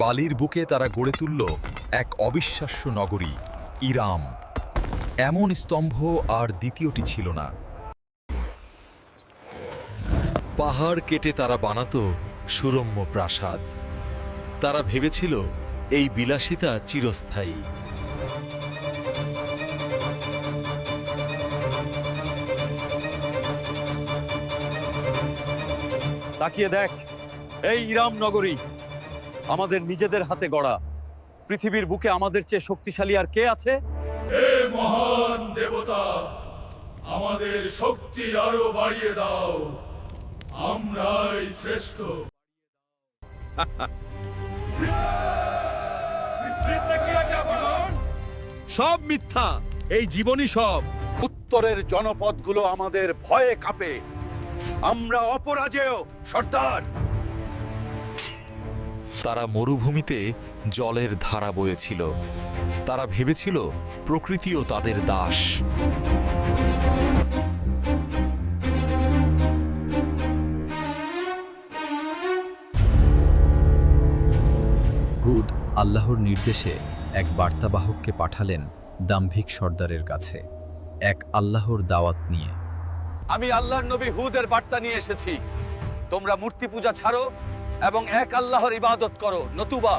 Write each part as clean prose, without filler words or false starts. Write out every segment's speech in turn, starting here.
বালির বুকে তারা গড়ে তুলল এক অবিশ্বাস্য নগরী, ইরাম। এমন স্তম্ভ আর দ্বিতীয়টি ছিল না। পাহাড় কেটে তারা বানাতো সুরম্য প্রাসাদ। তারা ভেবেছিল এই বিলাসিতা চিরস্থায়ী। তাকিয়ে দেখ, এই ইরাম নগরী আমাদের নিজেদের হাতে গড়া। পৃথিবীর বুকে আমাদের চেয়ে শক্তিশালী আর কে আছে? হে মহান দেবতা, আমাদের শক্তি আরো বাড়িয়ে দাও, আমরাই শ্রেষ্ঠ। সব মিথ্যা, এই জীবনই সব। উত্তরের জনপদগুলো আমাদের ভয়ে কাঁপে। আমরা অপরাজেয় সর্দার। তারা মরুভূমিতে জলের ধারা বয়েছিল। তারা ভেবেছিল প্রকৃতিও তাদের দাস। হুদ আল্লাহর নির্দেশে এক বার্তাবাহককে পাঠালেন দাম্ভিক সর্দারের কাছে, এক আল্লাহর দাওয়াত নিয়ে। আমি আল্লাহর নবী হুদের বার্তা নিয়ে এসেছি। তোমরা মূর্তি পূজা ছাড়ো এবং এক আল্লাহর ইবাদত করো, নতুবা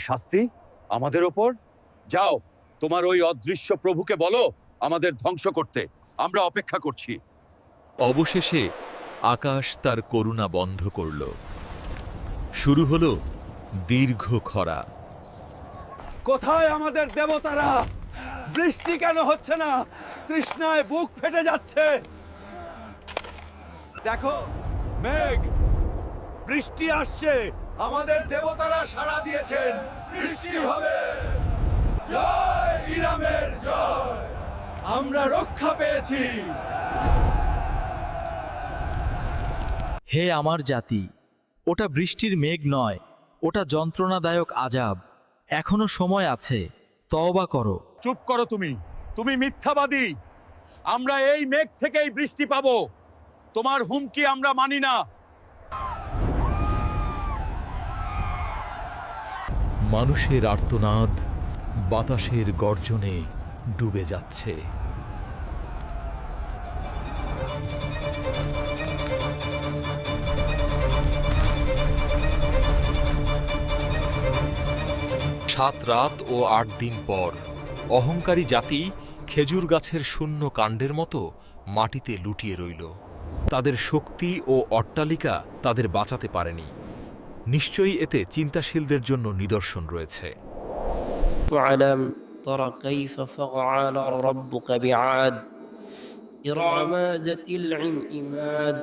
শাস্তি আমাদের ওপর। যাও, তোমার ওই অদৃশ্য প্রভুকে বলো আমাদের ধ্বংস করতে। আমরা অপেক্ষা করছি। অবশেষে আকাশ তার করুণা বন্ধ করল। শুরু হলো দীর্ঘ খরা। কোথায় আমাদের দেবতারা? বৃষ্টি কেন হচ্ছে না? তৃষ্ণায় বুক ফেটে যাচ্ছে। দেখো, মেঘ, বৃষ্টি আসছে। আমাদের দেবতারা সাড়া দিয়েছেন, বৃষ্টি হবে। জয় ইরামের জয়, আমরা রক্ষা পেয়েছি। হে আমার জাতি, ওটা বৃষ্টির মেঘ নয়, ওটা যন্ত্রণাদায়ক আযাব। এখনো সময় আছে, তওবা করো। চুপ করো তুমি, তুমি মিথ্যাবাদী। আমরা এই মেঘ থেকেই বৃষ্টি পাবো। তোমার হুমকি আমরা মানি না। মানুষের আর্তনাদ বাতাসের গর্জনে ডুবে যাচ্ছে। সাত রাত ও ৮ দিন পর অহংকারী জাতি খেজুর গাছের শূন্য কাণ্ডের মতো মাটিতে লুটিয়ে রইল। তাদের শক্তি ও অট্টালিকা তাদের বাঁচাতে পারেনি। নিশ্চয়ই এতে চিন্তাশীলদের জন্য নিদর্শন রয়েছে। واعلم ترى كيف فعل ربك بعاد إرم ذات العماد